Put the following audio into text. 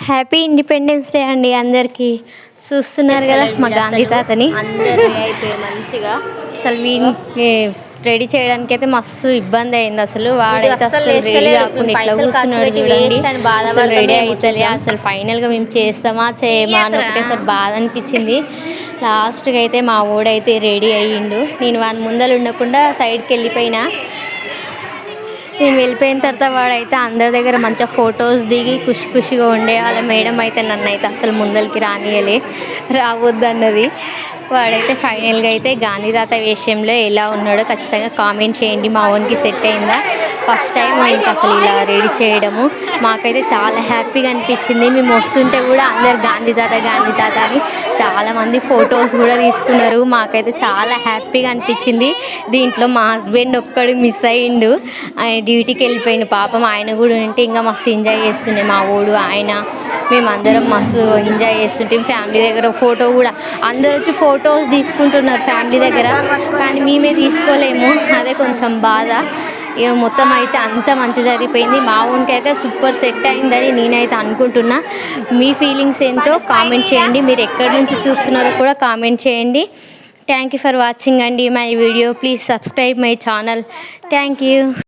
Happy independence day అండి అందరికీ. చూస్తున్నారు కదా మా గాంధీ తాతని. అందరూ అయిపోయారు మంచిగా. అసలు వీడిని రెడీ చేయడానికి అయితే మస్తు ఇబ్బంది అయింది. అసలు వాడైతే అసలు రెడీ కాకుండా ఇట్లా కూర్చున్నాడు చూడండి. అసలు రెడీ అవుతలే. అసలు ఫైనల్గా మేము చేస్తామా చేయమా అని ఒకటి అసలు బాధ అనిపించింది. లాస్ట్గా అయితే మా ఊడైతే రెడీ అయ్యిండు. నేను వాని ముందర ఉండకుండా సైడ్కి వెళ్ళిపోయినా. నేను వెళ్ళిపోయిన తర్వాత వాడైతే అందరి దగ్గర మంచిగా ఫొటోస్ దిగి ఖుషిగా ఉండే. వాళ్ళ మేడం అయితే నన్ను అయితే అసలు ముందరికి రానియలే, రావద్దు అన్నది. వాడైతే ఫైనల్గా అయితే గాంధీ తాత విషయంలో ఎలా ఉన్నాడో ఖచ్చితంగా కామెంట్ చేయండి. మా ఓన్కి సెట్ అయిందా? ఫస్ట్ టైం ఇంకా అసలు ఇలా రెడీ చేయడము మాకైతే చాలా హ్యాపీగా అనిపించింది. మేము వస్తుంటే కూడా అందరు గాంధీ తాత అని చాలామంది ఫొటోస్ కూడా తీసుకున్నారు. మాకైతే చాలా హ్యాపీగా అనిపించింది. దీంట్లో మా హస్బెండ్ ఒక్కడు మిస్ అయ్యిండు, ఆయన డ్యూటీకి వెళ్ళిపోయిండు. పాపం ఆయన కూడా ఉంటే ఇంకా మస్తు ఎంజాయ్ చేస్తుండే మా ఊడు ఆయన. మేమందరం మస్తు ఎంజాయ్ చేస్తుంటే ఫ్యామిలీ దగ్గర ఫోటో కూడా అందరు వచ్చి ఫొటోస్ తీసుకుంటున్నారు ఫ్యామిలీ దగ్గర, కానీ మేమే తీసుకోలేము. అదే కొంచెం బాధ. ఇక మొత్తం అయితే అంత మంచి జరిగిపోయింది. మా ఊరికి అయితే సూపర్ సెట్ అయిందని నేనైతే అనుకుంటున్నా. మీ ఫీలింగ్స్ ఏంటో కామెంట్ చేయండి. మీరు ఎక్కడి నుంచి చూస్తున్నారో కూడా కామెంట్ చేయండి. థ్యాంక్ యూ ఫర్ వాచింగ్ అండి my video. Please subscribe my channel. Thank you.